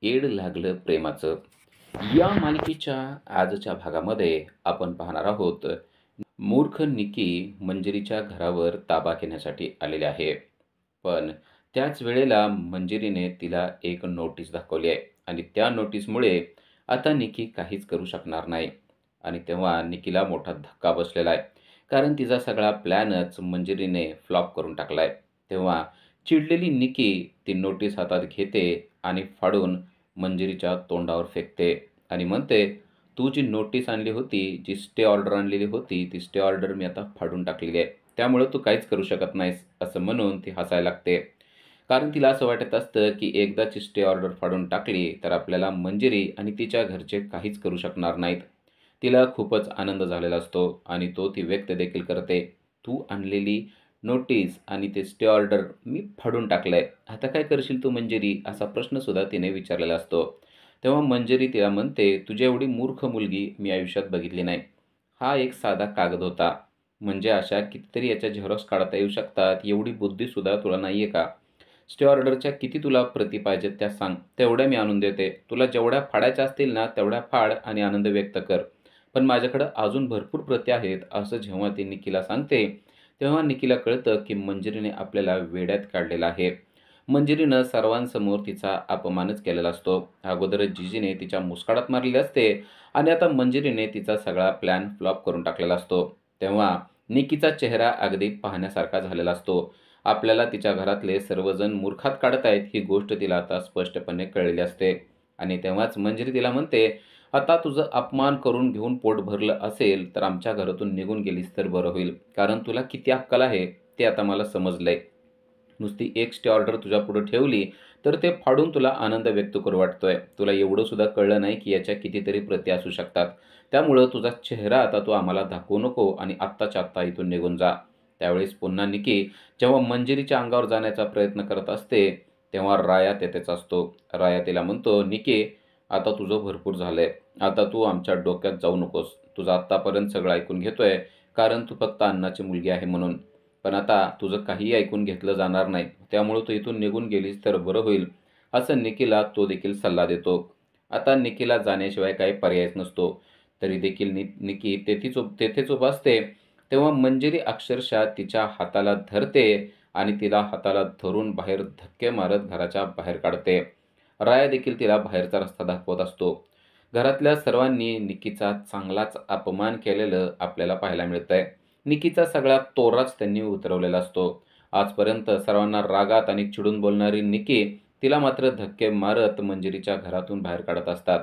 Add लागलं प्रेमाचं. या मालिकेच्या आजच्या भागामध्ये आपण पाहणार आहोत, मूर्ख निकी मंजिरीच्या घरावर ताबा घेण्यासाठी आलेले आहे. पण त्याच वेळेला मंजिरीने तिला एक नोटीस दाखवली आहे आणि त्या नोटीसमुळे आता निकी काहीच करू शकणार नाही. आणि तेव्हा निकीला मोठा धक्का बसलेला आहे. कारण तिचा सगळा प्लॅनच मंजिरीने फ्लॉप करून टाकला आहे. तेव्हा चिडलेली निकी ती नोटीस हातात घेते आणि फाडून मंजिरीच्या तोंडावर फेकते आणि म्हणते, "तू जी नोटीस आणली होती, जी स्टे ऑर्डर आणलेली होती, ती स्टे ऑर्डर मी आता फाडून टाकलेली आहे. त्यामुळं तू काहीच करू शकत नाहीस." असं म्हणून ती हसायला लागते. कारण तिला असं वाटत असतं, की एकदाची स्टे ऑर्डर फाडून टाकली, तर आपल्याला मंजिरी आणि तिच्या घरचे काहीच करू शकणार नाहीत. तिला खूपच आनंद झालेला असतो आणि तो ती व्यक्त देखील करते. "तू आणलेली नोटीस आणि ते स्टे ऑर्डर मी फाडून टाकलंय. आता काय करशील तू मंजिरी?" असा प्रश्नसुद्धा तिने विचारलेला असतो. तेव्हा मंजिरी तिला म्हणते, "तुझी एवढी मूर्ख मुलगी मी आयुष्यात बघितली नाही. हा एक साधा कागद होता. म्हणजे अशा कितीतरी याच्या झेरॉक्स काढता येऊ शकतात, एवढी बुद्धीसुद्धा तुला नाही आहे का? स्टे ऑर्डरच्या किती तुला प्रती पाहिजेत त्या सांग. तेवढ्या मी आणून देते. तुला जेवढ्या फाडायच्या असतील ना, तेवढ्या फाड आणि आनंद व्यक्त कर. पण माझ्याकडं अजून भरपूर प्रती आहेत." असं जेव्हा ती निकीला सांगते, तेव्हा निकीला कळतं, की मंजिरीने आपल्याला वेड्यात काढलेलं आहे. मंजिरीनं सर्वांसमोर तिचा अपमानच केलेला असतो. अगोदरच जिजीने तिच्या मुस्काडात मारलेली असते आणि आता मंजिरीने तिचा सगळा प्लॅन फ्लॉप करून टाकलेला असतो. तेव्हा निकीचा चेहरा अगदी पाहण्यासारखा झालेला असतो. आपल्याला तिच्या घरातले सर्वजण मूर्खात काढत आहेत ही गोष्ट तिला आता स्पष्टपणे कळलेली असते. आणि तेव्हाच मंजिरी तिला म्हणते, "आता तुझं अपमान करून घेऊन पोट भरलं असेल, तर आमच्या घरातून निघून गेलीस तर बरं होईल. कारण तुला किती अक्कल आहे ते आता मला समजलंय. नुसती एक स्टे ऑर्डर तुझ्यापुढे ठेवली, तर ते फाडून तुला आनंद व्यक्त करू वाटतोय. तुला एवढं सुद्धा कळलं नाही, की याच्या कितीतरी प्रती असू शकतात. त्यामुळं तुझा चेहरा आता तू आम्हाला दाखवू नको आणि आत्ताच्या आत्ता इथून निघून जा." त्यावेळेस पुन्हा निकी जेव्हा मंजिरीच्या अंगावर जाण्याचा प्रयत्न करत असते, तेव्हा राया तेथेच असतो. राया तिला म्हणतो, "निकी, आता तुझं भरपूर झालंय. आता तू आमच्या डोक्यात जाऊ नकोस. तुझं आत्तापर्यंत सगळं ऐकून घेतोय, कारण तू फक्त अण्णाची मुलगी आहे म्हणून. पण आता तुझं काहीही ऐकून घेतलं जाणार नाही. त्यामुळं तू इथून निघून गेलीस तर बरं होईल." असं निकीला तो देखील सल्ला देतो. आता निकीला जाण्याशिवाय काही पर्यायच नसतो. तरी देखील निकी तेथेच उभा असते. तेव्हा मंजिरी अक्षरशः तिच्या हाताला धरते आणि तिला हाताला धरून बाहेर धक्के मारत घराच्या बाहेर काढते. राया देखील तिला बाहेरचा रस्ता दाखवत असतो. घरातल्या सर्वांनी निकीचा चांगलाच अपमान केलेलं आपल्याला पाहायला मिळतंय. निकीचा सगळा तोराच त्यांनी उतरवलेला असतो. आजपर्यंत सर्वांना रागात आणि चिडून बोलणारी निकी तिला मात्र धक्के मारत मंजिरीच्या घरातून बाहेर काढत असतात.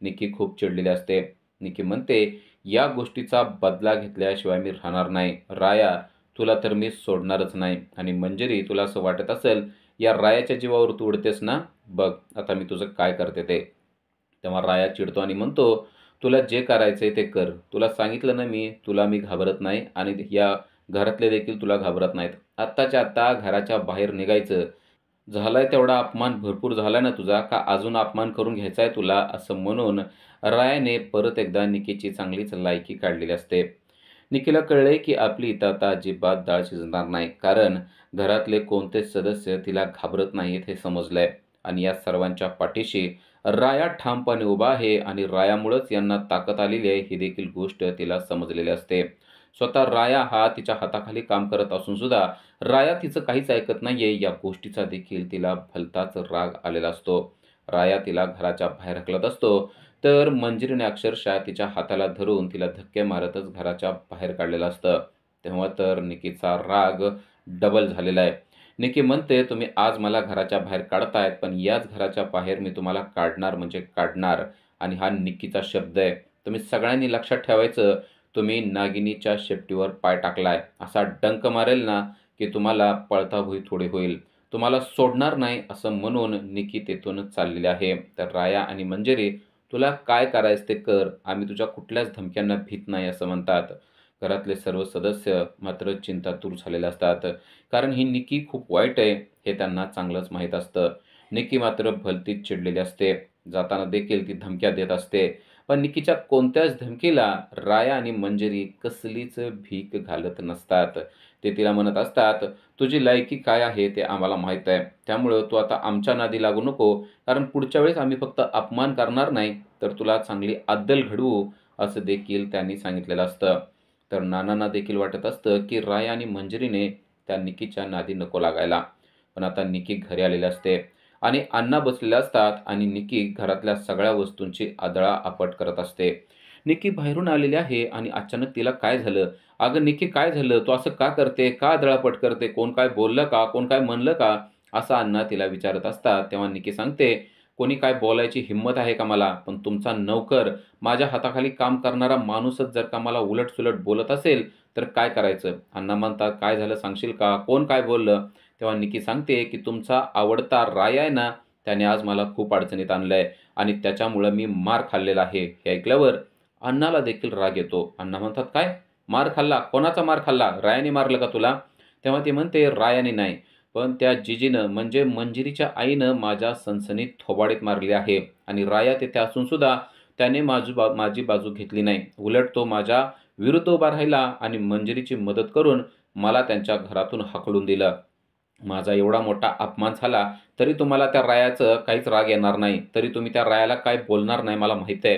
निकी खूप चिडलेली असते. निकी म्हणते, "या गोष्टीचा बदला घेतल्याशिवाय मी राहणार नाही. राया, तुला तर मी सोडणारच नाही. आणि मंजिरी, तुला असं वाटत असेल या रायाच्या जीवावर तू उडतेस ना? बघ आता मी तुझं काय करते ते." तेव्हा राया चिडतो आणि म्हणतो, "तुला जे करायचंय ते कर. तुला सांगितलं ना मी, तुला मी घाबरत नाही आणि या घरातले देखील तुला घाबरत नाहीत. आत्ताच्या आत्ता घराच्या बाहेर निघायचं. झालाय तेवढा अपमान भरपूर झालाय ना तुझा, का अजून अपमान करून घ्यायचा आहे तुला?" असं म्हणून रायाने परत एकदा निकीची चांगलीच लायकी काढलेली असते. निकीला कळलंय, की आपली इथं आता अजिबात डाळ शिजणार नाही. कारण घरातले कोणतेच सदस्य तिला घाबरत नाहीत हे समजलंय. आणि या सर्वांच्या पाठीशी राया ठामपणे उभा आहे आणि रायामुळंच यांना ताकद आलेली आहे ही देखील गोष्ट तिला समजलेली असते. स्वतः राया हा तिच्या हाताखाली काम करत असून सुद्धा राया तिचं काहीच ऐकत नाहीये या गोष्टीचा देखील तिला भलताच राग आलेला असतो. राया तिला घराच्या बाहेर हाकलत असतो, तर मंजिरीने अक्षरशः तिच्या हाताला धरून तिला धक्के मारतच घराच्या बाहेर काढलेलं असतं. तेव्हा तर निकीचा राग डबल झालेला आहे. निकी म्हणते, "तुम्ही आज मला घराच्या बाहेर काढतायत, पण याच घराच्या बाहेर मी तुम्हाला काढणार म्हणजे काढणार." आणि हा निकीचा शब्द आहे. तुम्ही सगळ्यांनी लक्षात ठेवायचं, तुम्ही नागिनीच्या शेपटीवर पाय टाकलाय. असा डंक मारेल ना, की तुम्हाला पळता भुई थोडी होईल. तुम्हाला सोडणार नाही असं म्हणून निकी तेथूनच चाललेली आहे. तर राया आणि मंजिरी, "तुला काय करायचं ते कर. आम्ही तुझ्या कुठल्याच धमक्यांना भीत नाही." असं म्हणतात. घरातले सर्व सदस्य मात्र चिंतातूर झालेले असतात. कारण ही निकी खूप वाईट आहे हे त्यांना चांगलंच माहीत असतं. निकी मात्र भलतीच चिडलेली असते. जाताना देखील ती धमक्या देत असते. पण निकीच्या कोणत्याच धमकीला राया आणि मंजिरी कसलीच भीक घालत नसतात. ते तिला म्हणत असतात, "तुझी लायकी काय आहे ते आम्हाला माहीत आहे. त्यामुळं तू आता आमच्या नादी लागू नको, कारण पुढच्या वेळेस आम्ही फक्त अपमान करणार नाही, तर तुला चांगली अद्दल घडवू," असं देखील त्यांनी सांगितलेलं असतं. तर नानांना देखील वाटत असतं, की राया आणि मंजिरीने त्या निकीच्या नादी नको लागायला. पण आता निकी घरी आलेली असते आणि अण्णा बसलेले असतात आणि निकी घरातल्या सगळ्या वस्तूंची आदळआपट करत असते. निकी बाहेरून आलेली आहे आणि अचानक तिला काय झालं? "अगं निकी काय झालं? तू असं का करते? का आदळआपट करते? कोण काय बोललं का? कोण काय म्हणलं का?" असं अण्णा तिला विचारत असतात. तेव्हा निकी सांगते, "कोणी काय बोलायची हिंमत आहे का मला? पण तुमचा नोकर, माझ्या हाताखाली काम करणारा माणूसच जर का मला उलट-सुलट बोलत असेल, तर काय करायचं?" अण्णा म्हणतात, "काय झालं सांगशील का? कोण काय बोललं?" तेव्हा निकी सांगते, की "तुमचा आवडता राया आहे ना, त्याने आज मला खूप अडचणीत आणलंय आणि त्याच्यामुळं मी मार खाल्लेला आहे." हे ऐकल्यावर अण्णाला देखील राग येतो. अण्णा म्हणतात, "काय? मार खाल्ला? कोणाचा मार खाल्ला? रायाने मारलं का तुला?" तेव्हा ती म्हणते, "रायाने नाही, पण त्या जिजीनं म्हणजे मंजिरीच्या आईनं माझ्या सणसणीत थोबाडीत मारली आहे आणि राया तिथे असून सुद्धा त्याने माझी बाजू घेतली नाही. उलट तो माझ्या विरुद्ध उभा राहिला आणि मंजिरीची मदत करून मला त्यांच्या घरातून हाकलून दिलं. माझा एवढा मोठा अपमान झाला, तरी तुम्हाला त्या रायाचं काहीच राग येणार नाही. तरी तुम्ही त्या रायाला काही बोलणार नाही मला माहीत आहे."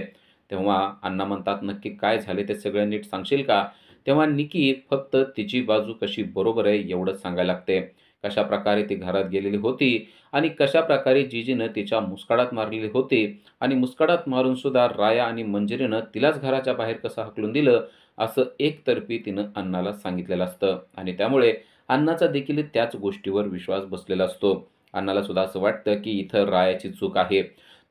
तेव्हा अण्णा म्हणतात, "नक्की काय झाले ते सगळं नीट सांगशील का?" तेव्हा निकी फक्त तिची बाजू कशी बरोबर आहे एवढंच सांगायला लागते. कशाप्रकारे ती घरात गेलेली होती आणि कशाप्रकारे जिजीनं तिच्या मुस्काडात मारलेली होती आणि मुस्काडात मारून सुद्धा राया आणि मंजिरीनं तिलाच घराच्या बाहेर कसं हाकलून दिलं, असं एकतर्फी तिनं अण्णाला सांगितलेलं असतं आणि त्यामुळे अण्णाचा देखील त्याच गोष्टीवर विश्वास बसलेला असतो. अण्णाला सुद्धा असं वाटतं, की इथं रायाची चूक आहे.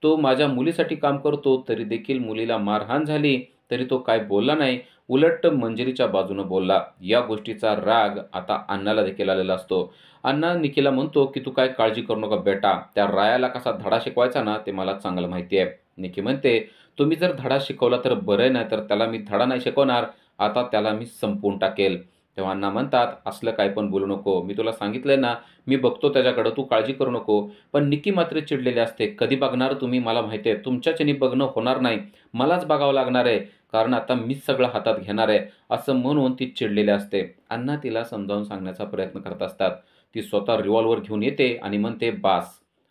तो माझ्या मुलीसाठी काम करतो, तरी देखील मुलीला मारहाण झाली, तरी तो काय बोलला नाही. उलट मंजिरीच्या बाजूनं बोलला. या गोष्टीचा राग आता अण्णाला देखील आलेला असतो. अण्णा निकीला म्हणतो, की "तू काय काळजी करू नका बेटा. त्या रायाला कसा धडा शिकवायचा ना, ते मला चांगलं माहिती आहे." निकी म्हणते, "तुम्ही जर धडा शिकवला तर बरं, नाही तर त्याला मी धडा नाही शिकवणार. आता त्याला मी संपवून टाकेल." तेव्हा अण्णा म्हणतात, "असलं काय पण बोलू नको. मी तुला सांगितलंय ना, मी बघतो त्याच्याकडं, तू काळजी करू नको." पण निकी मात्र चिडलेली असते. "कधी बघणार तुम्ही मला माहिती आहे. तुमच्याच्यानी बघणं होणार नाही. मलाच बघावं लागणार आहे. कारण आता मीच सगळं हातात घेणार आहे." असं म्हणून ती चिडलेली असते. अण्णा तिला समजावून सांगण्याचा प्रयत्न करत असतात. ती स्वतः रिव्हॉल्वर घेऊन येते आणि म्हणते, "बास.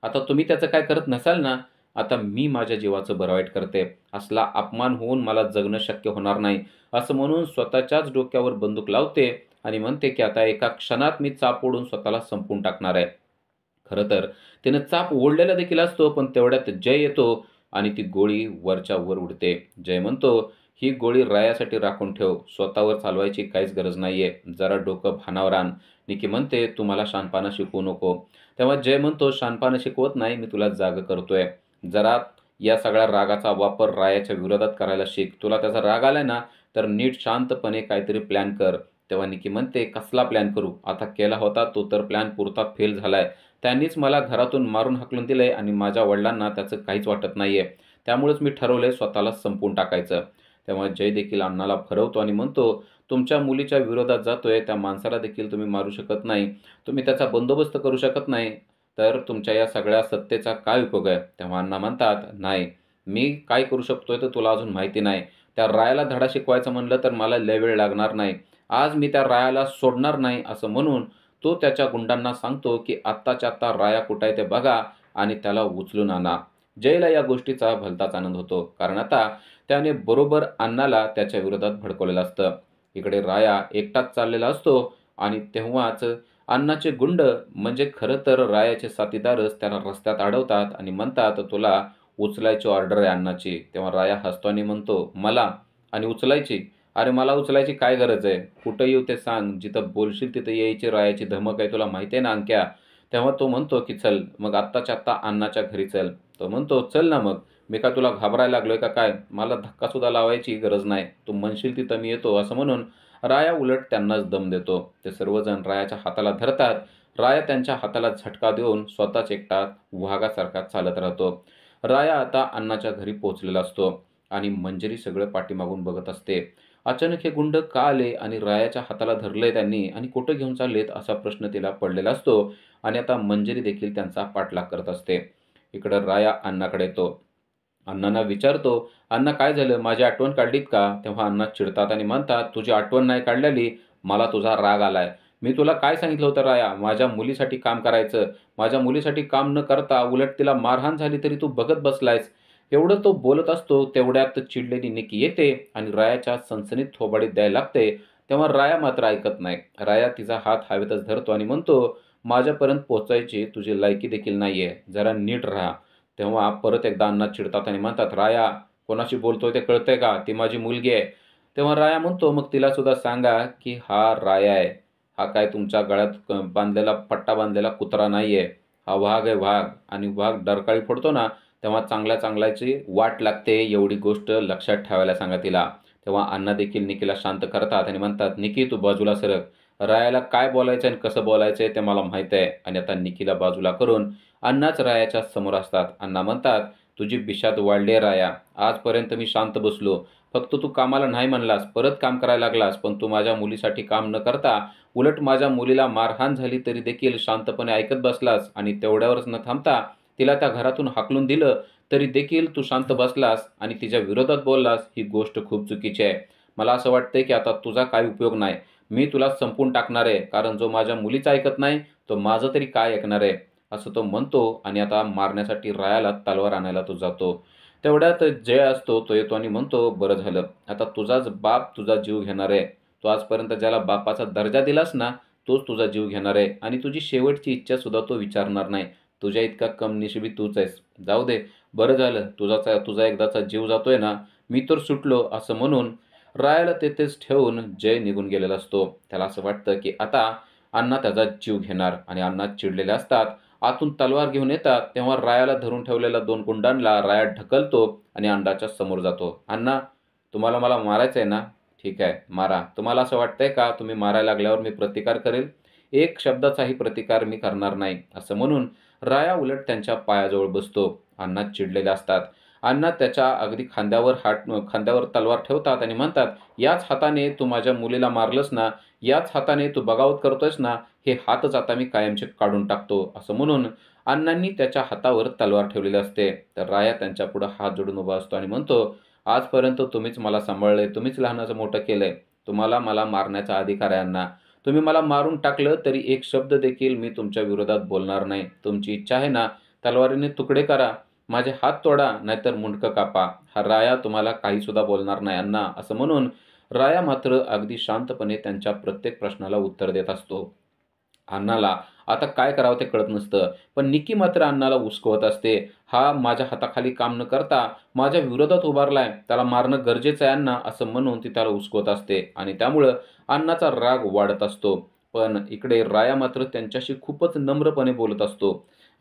आता तुम्ही त्याचं काय करत नसाल ना, आता मी माझ्या जीवाचं बरं-वाईट करते. असला अपमान होऊन मला जगणं शक्य होणार नाही." असं म्हणून स्वतःच्याच डोक्यावर बंदूक लावते आणि म्हणते, की आता एका क्षणात मी चाप ओढून स्वतःला संपवून टाकणार आहे. खरं तर तिनं चाप ओढलेला देखील असतो, पण तेवढ्यात जय येतो आणि ती गोळी वरच्या वर उडते. जय म्हणतो, "ही गोळी रायासाठी राखून ठेव. स्वतःवर चालवायची काहीच गरज नाहीये. जरा डोकं भानावर आण." निकी म्हणते, "तू मला शहाणपणा शिकवू नको." तेव्हा जय म्हणतो, "शहाणपणा शिकवत नाही, मी तुला जागं करतोय. जरा या सगळ्या रागाचा वापर रायाच्या विरोधात करायला शिक. तुला त्याचा राग आलाय ना, तर नीट शांतपणे काहीतरी प्लॅन कर." तेव्हा निकी म्हणते, "कसला प्लॅन करू? आता केला होता तो तर प्लॅन पुरता फेल झालाय. त्यांनीच मला घरातून मारून हाकलून दिलंय आणि माझ्या वडिलांना त्याचं काहीच वाटत नाहीये. त्यामुळेच मी ठरवलंय स्वतःला संपवून टाकायचं." तेव्हा जय देखील अण्णाला भरवतो आणि म्हणतो, "तुमच्या मुलीच्या विरोधात जातोय, त्या माणसाला देखील तुम्ही मारू शकत नाही. तुम्ही त्याचा बंदोबस्त करू शकत नाही. तर तुमच्या या सगळ्या सत्तेचा काय उपयोग आहे?" तेव्हा अण्णा म्हणतात, "नाही, मी काय करू शकतोय तर तुला अजून माहिती नाही. त्या रायाला धडा शिकवायचं म्हणलं तर मला लय वेळ लागणार नाही. आज मी त्या रायाला सोडणार नाही." असं म्हणून तो त्याच्या गुंडांना सांगतो, की "आत्ताच्या आत्ता राया कुठे आहे ते बघा आणि त्याला उचलून आणा." जयला या गोष्टीचा भलताच आनंद होतो. कारण आता त्याने बरोबर अण्णाला त्याच्या विरोधात भडकवलेलं असतं. इकडे राया एकटाच चाललेला असतो आणि तेव्हाच अण्णाचे गुंड म्हणजे खरं तर रायाचे साथीदारच त्याला रस्त्यात अडवतात आणि म्हणतात, "तुला उचलायची ऑर्डर आहे अण्णाची." तेव्हा राया हसतो आणि म्हणतो, "मला? आणि उचलायची? अरे मला उचलायची काय गरज आहे? कुठं येऊ ते सांग. जिथं बोलशील तिथं यायची रायाची धमक आहे तुला माहिती आहे ना अंक्या." तेव्हा तो म्हणतो, की "चल मग आत्ताच्या आत्ता अण्णाच्या घरी चल." तो म्हणतो, "चल ना मग. मी काय तुला घाबरायला लागलोय का काय? मला धक्कासुद्धा लावायची गरज नाही. तू म्हणशील तिथं मी येतो." असं म्हणून राया उलट त्यांनाच दम देतो. ते सर्वजण रायाच्या हाताला धरतात. राया त्यांच्या हाताला झटका देऊन स्वतःच एकटा वाघासारखा चालत राहतो. राया आता अण्णाच्या घरी पोहोचलेला असतो आणि मंजिरी सगळं पाठीमागून बघत असते. अचानक हे गुंड का आले आणि रायाच्या हाताला धरलंय त्यांनी आणि कुठं घेऊन चाललेत असा प्रश्न तिला पडलेला असतो आणि आता मंजिरी देखील त्यांचा पाठलाग करत असते. इकडं राया अण्णाकडे येतो. अण्णांना विचारतो, "अण्णा काय झालं? माझी आठवण काढलीत का?" तेव्हा अण्णा चिडतात आणि म्हणतात, "तुझी आठवण नाही काढलेली, मला तुझा राग आलाय. मी तुला काय सांगितलं होतं राया, माझ्या मुलीसाठी काम करायचं. माझ्या मुलीसाठी काम न करता उलट तिला मारहाण झाली तरी तू बघत बसलायस." एवढं तो बोलत असतो तेवढ्यात चिडलेली निकी येते आणि रायाच्या सणसणीत थोबाडीत द्यायला लागते. तेव्हा राया मात्र ऐकत नाही. राया तिचा हात हवेतच धरतो आणि म्हणतो, "माझ्यापर्यंत पोहोचायची तुझी लायकी देखील नाहीये. जरा नीट राहा." तेव्हा परत एकदा अण्णा चिडतात आणि म्हणतात, "राया, कोणाशी बोलतोय ते कळतंय का? ती माझी मुलगी आहे." तेव्हा राया म्हणतो, "मग तिला सुद्धा सांगा की हा राया आहे. हा काय तुमच्या गळ्यात बांधलेला पट्टा बांधलेला कुत्रा नाहीये. हा वाघ आहे वाघ. आणि वाघ डरकाळी फोडतो ना, तेव्हा चांगल्या चांगल्याची वाट लागते. एवढी गोष्ट लक्षात ठेवायला सांगा तिला." तेव्हा अण्णा देखील निकीला शांत करतात आणि म्हणतात, "निकी तू बाजूला सरक. रायाला काय बोलायचं आणि कसं बोलायचंय ते मला माहीत आहे." आणि आता निकीला बाजूला करून अण्णाच रायाच्या समोर असतात. अण्णा म्हणतात, "तुझी बिशात वाढली आहे राया. आजपर्यंत मी शांत बसलो. फक्त तू कामाला नाही म्हणलास, परत काम करायला लागलास. पण तू माझ्या मुलीसाठी काम न करता उलट माझ्या मुलीला मारहाण झाली तरी देखील शांतपणे ऐकत बसलास आणि तेवढ्यावरच न थांबता तिला त्या घरातून हाकलून दिलं तरी देखील तू शांत बसलास आणि तिच्या विरोधात बोललास. ही गोष्ट खूप चुकीची आहे. मला असं वाटतंय की आता तुझा काही उपयोग नाही. मी तुला संपवून टाकणार आहे. कारण जो माझ्या मुलीचं ऐकत नाही, तो माझं तरी काय ऐकणार आहे." असं तो म्हणतो आणि आता मारण्यासाठी रायाला तलवार आणायला तो जातो. तेवढ्यात जय असतो, तो येतो आणि म्हणतो, "बरं झालं. आता तुझाच बाप तुझा जीव घेणार आहे. तू आजपर्यंत ज्याला बापाचा दर्जा दिलास ना, तोच तुझा जीव घेणार आहे आणि तुझी शेवटची इच्छासुद्धा तो विचारणार नाही. तुझ्या इतका कमनशिबी तूच आहेस. जाऊ दे, बरं झालं तुझा एकदाचा जीव जातोय ना, मी तर सुटलो." असं म्हणून रायाला तेथेच ठेवून जय निघून गेलेला असतो. त्याला असं वाटतं की आता अण्णा त्याचा जीव घेणार आणि अण्णा चिडलेले असतात. आतून तलवार घेऊन येतात. तेव्हा रायाला धरून ठेवलेल्या 2 गुंडांना राया ढकलतो आणि अण्णाच्या समोर जातो. "अण्णा, तुम्हाला मला मारायचं आहे ना? ठीक आहे, मारा. तुम्हाला असं वाटतंय का तुम्ही मारायला लागल्यावर मी प्रतिकार करेल? एक शब्दाचाही प्रतिकार मी करणार नाही." असं म्हणून राया उलट त्यांच्या पायाजवळ बसतो. अण्णा चिडलेले असतात. अण्णा त्याच्या अगदी खांद्यावर तलवार ठेवतात आणि म्हणतात, "याच हाताने तू माझ्या मुलीला मारलंस ना, याच हाताने तू बगावत करतोयस ना, हे हातच आता मी कायमचे काढून टाकतो." असं म्हणून अण्णांनी त्याच्या हातावर तलवार ठेवलेली असते. तर राया त्यांच्यापुढे हात जोडून उभा असतो आणि म्हणतो, "आजपर्यंत तुम्हीच मला सांभाळलंय, तुम्हीच लहानाचं मोठं केलंय. तुम्हाला मला मारण्याचा अधिकार आहे अण्णा. तुम्ही मला मारून टाकलं तरी एक शब्द देखील मी तुमच्या विरोधात बोलणार नाही. तुमची इच्छा आहे ना, तलवारीने तुकडे करा, माझे हात तोडा, नाहीतर मुंडकं कापा. हा राया तुम्हाला काहीसुद्धा बोलणार नाही अण्णा." असं म्हणून राया मात्र अगदी शांतपणे त्यांच्या प्रत्येक प्रश्नाला उत्तर देत असतो. अण्णाला आता काय करावं ते कळत नसतं. पण निकी मात्र अण्णाला उस्कवत असते. "हा माझ्या हाताखाली काम न करता माझ्या विरोधात उभारलाय. त्याला मारणं गरजेचं आहे अण्णा." असं म्हणून ती त्याला उस्कवत असते आणि त्यामुळं अण्णाचा राग वाढत असतो. पण इकडे राया मात्र त्यांच्याशी खूपच नम्रपणे बोलत असतो.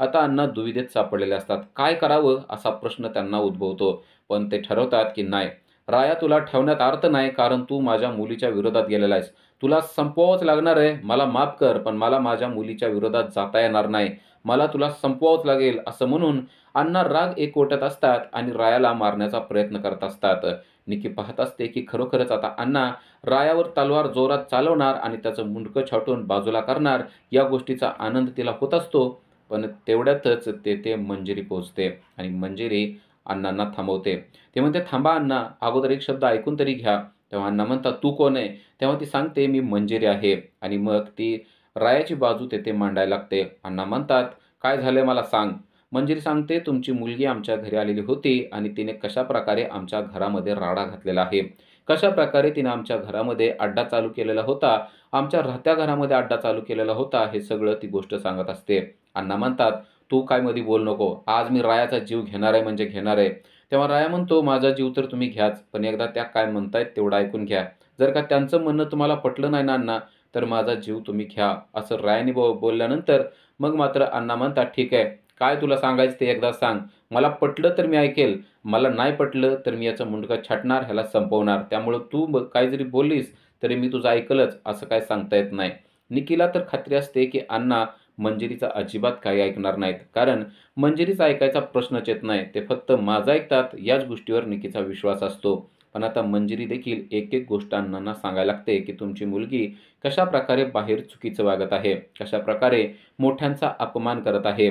आता अण्णा दुविधेत सापडलेले असतात. काय करावं असा प्रश्न त्यांना उद्भवतो. पण ते ठरवतात की नाही, राया तुला ठेवण्यात अर्थ नाही, कारण तू माझ्या मुलीच्या विरोधात गेलेला आहेस. तुला संपवावंच लागणार आहे. मला माफ कर, पण मला माझ्या मुलीच्या विरोधात जाता येणार नाही. मला तुला संपवावंच लागेल." असं म्हणून अण्णा राग एकवटत असतात आणि रायाला मारण्याचा प्रयत्न करत असतात. निकी पाहत असते की खरोखरच आता अण्णा रायावर तलवार जोरात चालवणार आणि त्याचं मुंडकं छाटून बाजूला करणार. या गोष्टीचा आनंद तिला होत असतो. पण तेवढ्यातच तेथे मंजिरी पोहोचते आणि मंजिरी अण्णांना थांबवते. ते म्हणते, "थांबा अण्णा, अगोदर एक शब्द ऐकून तरी घ्या." तेव्हा अण्णा म्हणतात, "तू कोण आहे?" तेव्हा ती सांगते, "मी मंजिरी आहे." आणि मग ती रायाची बाजू तेथे मांडायला लागते. अण्णा म्हणतात, "काय झालंय मला सांग." मंजिरी सांगते, "तुमची मुलगी आमच्या घरी आलेली होती आणि तिने कशाप्रकारे आमच्या घरामध्ये राडा घातलेला आहे. कशाप्रकारे तिने आमच्या घरामध्ये अड्डा चालू केलेला होता, आमच्या राहत्या घरामध्ये अड्डा चालू केलेला होता." हे सगळं ती गोष्ट सांगत असते. अण्णा म्हणतात, "तू काय मध्ये बोलू नको. आज मी रायाचा जीव घेणार आहे म्हणजे घेणार आहे." तेव्हा राया म्हणतो, "माझा जीव तर तुम्ही घ्याच, पण एकदा त्या काय म्हणतायत तेवढं ऐकून घ्या. जर का त्यांचं म्हणणं तुम्हाला पटलं नाही ना अण्णा, तर माझा जीव तुम्ही घ्या." असं रायाने बोलल्यानंतर मग मात्र अण्णा म्हणतात, "ठीक आहे, काय तुला सांगायचं ते एकदा सांग. मला पटलं तर मी ऐकेल, मला नाही पटलं तर मी याचं मुंडकं छाटणार, ह्याला संपवणार. त्यामुळं तू काही जरी बोललीस तरी मी तुझं ऐकलंच, असं काय सांगता येत नाही." निकीला तर खात्री असते की अण्णा मंजिरीचं अजिबात काही ऐकणार नाहीत, कारण मंजिरीचा ऐकायचा प्रश्नच येत नाही. ते फक्त माझं ऐकतात याच गोष्टीवर निकीचा विश्वास असतो. पण आता मंजिरी देखील एक-एक गोष्ट अण्णांना सांगायला लागते की तुमची मुलगी कशाप्रकारे बाहेर चुकीचं वागत आहे, कशाप्रकारे मोठ्यांचा अपमान करत आहे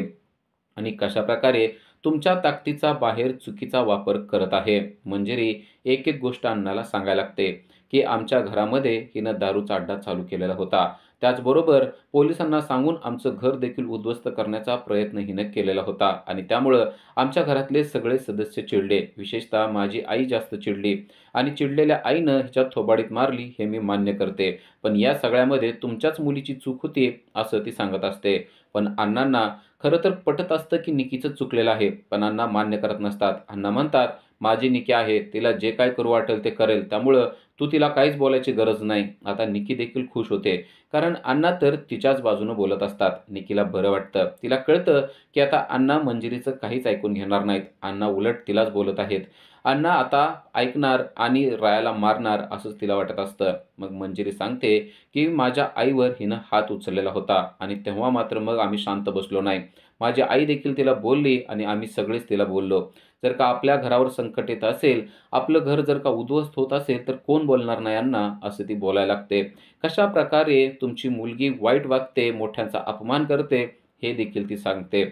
आणि कशाप्रकारे तुमच्या ताकदीचा बाहेर चुकीचा वापर करत आहे. मंजिरी एक एक गोष्ट अण्णाला सांगायला लागते की आमच्या घरामध्ये हिनं दारूचा अड्डा चालू केलेला होता. त्याचबरोबर पोलिसांना सांगून आमचं घर देखील उद्ध्वस्त करण्याचा प्रयत्न हिनं केलेला होता आणि त्यामुळं आमच्या घरातले सगळे सदस्य चिडले. विशेषतः माझी आई जास्त चिडली आणि चिडलेल्या आईनं हिच्या थोबाडीत मारली हे मी मान्य करते. पण या सगळ्यामध्ये तुमच्याच मुलीची चूक होती असं ती सांगत असते. पण अण्णांना खरं तर पटत असतं की निकीचं चुकलेलं आहे. पण अण्णा मान्य करत नसतात. अण्णा म्हणतात, माझी निकी आहे, तिला जे काय करू वाटेल ते करेल, त्यामुळं तू तिला काहीच बोलायची गरज नाही. आता निकी देखील खुश होते, कारण अण्णा तर तिच्याच बाजूनं बोलत असतात. निकीला बरं वाटतं. तिला कळतं की आता अण्णा मंजिरीचं काहीच ऐकून घेणार नाहीत. अण्णा उलट तिलाच बोलत आहेत. अण्णा आता ऐकणार आणि रायाला मारणार असंच तिला वाटत असतं. मग मंजिरी सांगते की माझ्या आईवर हिनं हात उचललेला होता आणि तेव्हा मात्र मग आम्ही शांत बसलो नाही. माझी आई देखील तिला बोलली आणि आम्ही सगळेच तिला बोललो. जर का आपल्या घरावर संकट येत असेल, आपलं घर जर का उद्ध्वस्त होत असेल तर कोण बोलणार नाही अण्णा, असं ती बोलायला लागते. कशा प्रकारे तुमची मुलगी वाईट वागते, मोठ्यांचा अपमान करते हे देखील ती सांगते.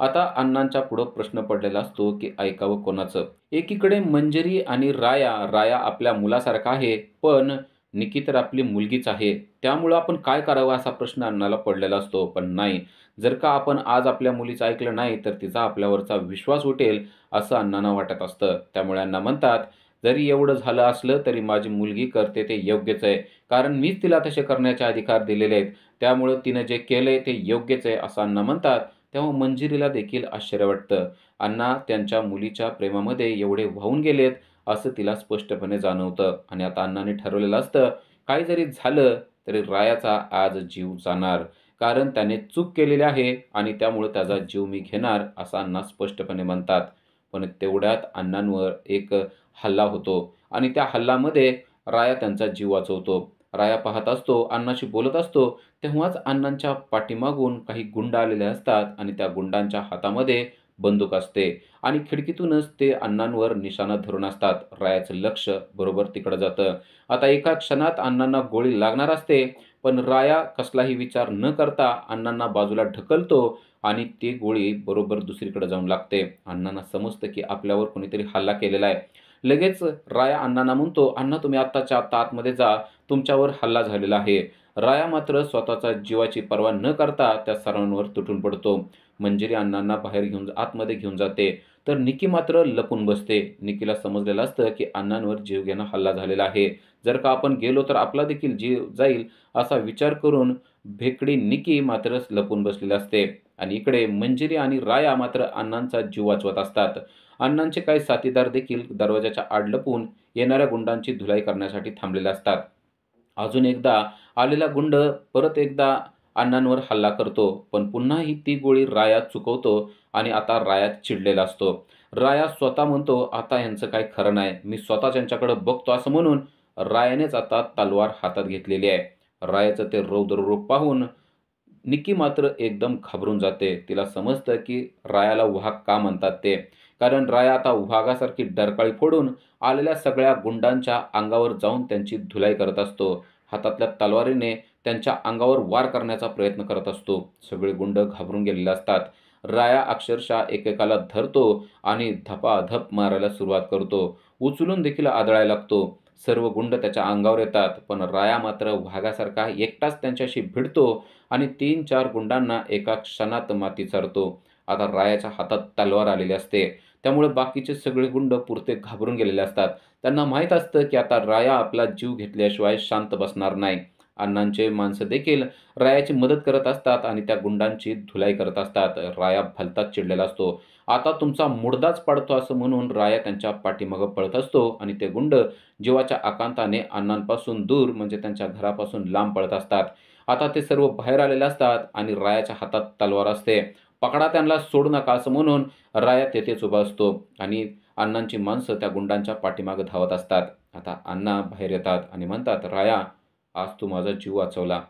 आता अण्णांच्या पुढं प्रश्न पडलेला असतो की ऐकावं कोणाचं. एकीकडे मंजिरी आणि राया आपल्या मुलासारखा आहे, पण निकी तर आपली मुलगीच आहे. त्यामुळं आपण काय करावं असा प्रश्न अण्णाला पडलेला असतो. पण नाही, जर का आपण आज आपल्या मुलीचं ऐकलं नाही तर तिचा आपल्यावरचा विश्वास उठेल असं अण्णांना वाटत असतं. त्यामुळे अण्णा म्हणतात, जरी एवढं झालं असलं तरी माझी मुलगी करते ते योग्यच आहे. कारण मीच तिला तसे करण्याचे अधिकार दिलेले आहेत. त्यामुळं तिनं जे केलंय ते योग्यच आहे असं अण्णा म्हणतात. तेव्हा मंजिरीला देखील आश्चर्य वाटतं. अण्णा त्यांच्या मुलीच्या प्रेमामध्ये एवढे वाहून गेलेत असं तिला स्पष्टपणे जाणवतं आणि आता अण्णांनी ठरवलेलं असतं, काही जरी झालं तरी रायाचा आज जीव जाणार. कारण त्याने चूक केलेली आहे आणि त्यामुळे त्याचा जीव मी घेणार असं अण्णा स्पष्टपणे म्हणतात. पण तेवढ्यात अण्णांवर एक हल्ला होतो आणि त्या हल्ल्यामध्ये राया त्यांचा जीव वाचवतो. राया पाहत असतो, अण्णाशी बोलत असतो, तेव्हाच अण्णांच्या पाठीमागून काही गुंड आलेले असतात आणि त्या गुंडांच्या हातामध्ये बंदूक असते आणि खिडकीतूनच ते अण्णांवर निशाणा धरून असतात. रायाचं लक्ष बरोबर तिकडं जातं. आता एका क्षणात अण्णांना गोळी लागणार असते, पण राया कसलाही विचार न करता अण्णांना बाजूला ढकलतो आणि ती गोळी बरोबर दुसरीकडे जाऊन लागते. अण्णांना समजतं की आपल्यावर कोणीतरी हल्ला केलेला आहे. लगेच राया अण्णांना म्हणतो, अण्णा तुम्ही आत्ताच्या आत्ता आतमध्ये जा, तुमच्यावर हल्ला झालेला आहे. राया मात्र स्वतःचा जीवाची पर्वा न करता त्या सर्वांवर तुटून पडतो. मंजिरी अण्णांना बाहेर आतमध्ये घेऊन जाते, तर निकी मात्र लपून बसते. निकीला समजलेलं असतं की अण्णांवर जीवघेणा हल्ला झालेला आहे. जर का आपण गेलो तर आपला देखील जीव जाईल असा विचार करून भेकडी निकी मात्र लपून बसलेली असते आणि इकडे मंजिरी आणि राया मात्र अण्णांचा जीव वाचवत असतात. अण्णांचे काही साथीदार देखील दरवाजाच्या आड लपून येणाऱ्या गुंडांची धुलाई करण्यासाठी थांबलेले असतात. अजून एकदा आलेला गुंड परत एकदा अण्णांवर हल्ला करतो, पण पुन्हा ही ती गोळी राया चुकवतो आणि आता राया चिडलेला असतो. राया स्वतः म्हणतो, आता ह्यांचं काही खरं नाही, मी स्वतःच यांच्याकडे बघतो असं म्हणून रायानेच आता तलवार हातात घेतलेली आहे. रायाचं ते रौद्र रूप पाहून निकी मात्र एकदम घाबरून जाते. तिला समजतं की रायाला वाघ का म्हणतात ते. कारण राया आता वाघासारखी डरकाळी फोडून आलेल्या सगळ्या गुंडांच्या अंगावर जाऊन त्यांची धुलाई करत असतो. हातातल्या तलवारीने त्यांच्या अंगावर वार करण्याचा प्रयत्न करत असतो. सगळे गुंड घाबरून गेलेले असतात. राया अक्षरशः एकेकाला धरतो आणि धपाधप मारायला सुरुवात करतो. उचलून देखील आदळायला लागतो. सर्व गुंड त्याच्या अंगावर येतात, पण राया मात्र वाघासारखा एकटाच त्यांच्याशी भिडतो आणि 3-4 गुंडांना एका क्षणात माती चारतो. आता रायाच्या हातात तलवार आलेली असते. त्यामुळे बाकीचे सगळे गुंड पुरते घाबरून गेलेले असतात. त्यांना माहीत असतं की आता राया आपला जीव घेतल्याशिवाय शांत बसणार नाही. अण्णांचे माणसं देखील रायाची मदत करत असतात आणि त्या गुंडांची धुलाई करत असतात. राया भलताच चिडलेला असतो. आता तुमचा मुडदाच पाडतो असं म्हणून राया त्यांच्या पाठीमागं पळत असतो आणि ते गुंड जीवाच्या आकांताने अण्णांपासून दूर म्हणजे त्यांच्या घरापासून लांब पळत असतात. आता ते सर्व बाहेर आलेले असतात आणि रायाच्या हातात तलवार असते. पकडा त्यांना, सोडू नका असं म्हणून राया तेथेच उभा असतो आणि अण्णांची माणसं त्या गुंडांच्या पाठीमागे धावत असतात. आता अण्णा बाहेर येतात आणि म्हणतात, राया, आज तू माझा जीव वाचवला.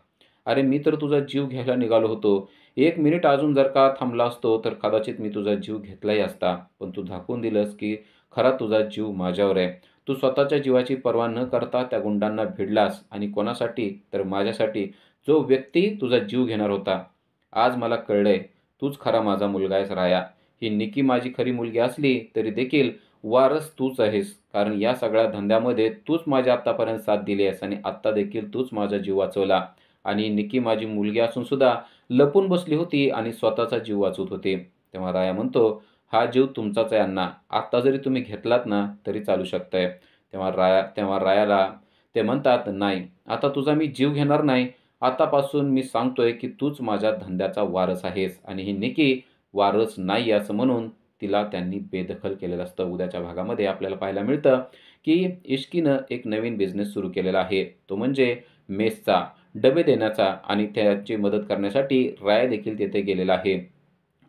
अरे मी तर तुझा जीव घ्यायला निघालो होतो. 1 मिनिट अजून जर का थांबला असतो तर कदाचित मी तुझा जीव घेतलाही असता. पण तू दाखवून दिलंस की खरा तुझा जीव माझ्यावर आहे. तू स्वतःच्या जीवाची पर्वा न करता त्या गुंडांना भिडलास आणि कोणासाठी तर माझ्यासाठी, जो व्यक्ती तुझा जीव घेणार होता. आज मला कळलंय, तूच खरा माझा मुलगा आहेस राया. ही निकी माझी खरी मुलगी असली तरी देखील वारस तूच आहेस, कारण या सगळ्या धंद्यामध्ये तूच माझी आत्तापर्यंत साथ दिली आहेस आणि आत्ता देखील तूच माझा जीव वाचवला. आणि निकी माझी मुलगी असून सुद्धा लपून बसली होती आणि स्वतःचा जीव वाचवत होती. तेव्हा राया म्हणतो, "हा जीव तुमचाच आहे अण्णा. आत्ता जरी तुम्ही घेतलात ना तरी चालू शकतंय." तेव्हा रायाला ते म्हणतात, "नाही, आता तुझा मी जीव घेणार नाही. आतापासून मी सांगतोय की तूच माझ्या धंद्याचा वारस आहेस." आणि ही निकी वारस नाही असं म्हणून तिला त्यांनी बेदखल केलेलं असतं. उद्याच्या भागामध्ये आपल्याला पाहायला मिळतं की इश्कीनं एक नवीन बिझनेस सुरू केलेला आहे. तो म्हणजे मेसचा, डबे देण्याचा आणि त्याची मदत करण्यासाठी राया देखील तिथे गेलेला आहे.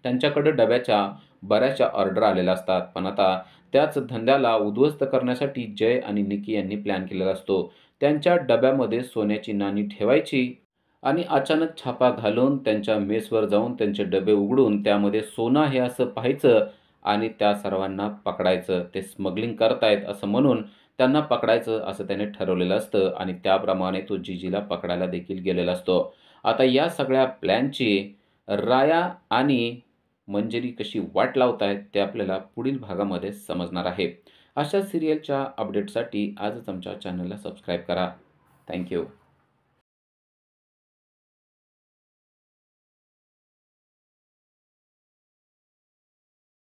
त्यांच्याकडे डब्याच्या बऱ्याचशा ऑर्डर आलेल्या असतात. पण आता त्याच धंद्याला उद्ध्वस्त करण्यासाठी जय आणि निकी यांनी प्लॅन केलेला असतो. त्यांच्या डब्यामध्ये सोन्याची नाणी ठेवायची आणि अचानक छापा घालून त्यांच्या मेसवर जाऊन त्यांचे डबे उघडून त्यामध्ये सोनं आहे असं पाहायचं आणि त्या सर्वांना पकडायचं. ते स्मगलिंग करतायत असं म्हणून त्यांना पकडायचं असं त्याने ठरवलेलं असतं आणि त्याप्रमाणे तो जीजीला पकडायला देखील गेलेला असतो. आता या सगळ्या प्लॅनची राया आणि मंजिरी कशी वाट लावतायत ते आपल्याला पुढील भागामध्ये समजणार आहे. अशा सिरियलच्या अपडेटसाठी आजच आमच्या चॅनलला सबस्क्राईब करा. Thank you.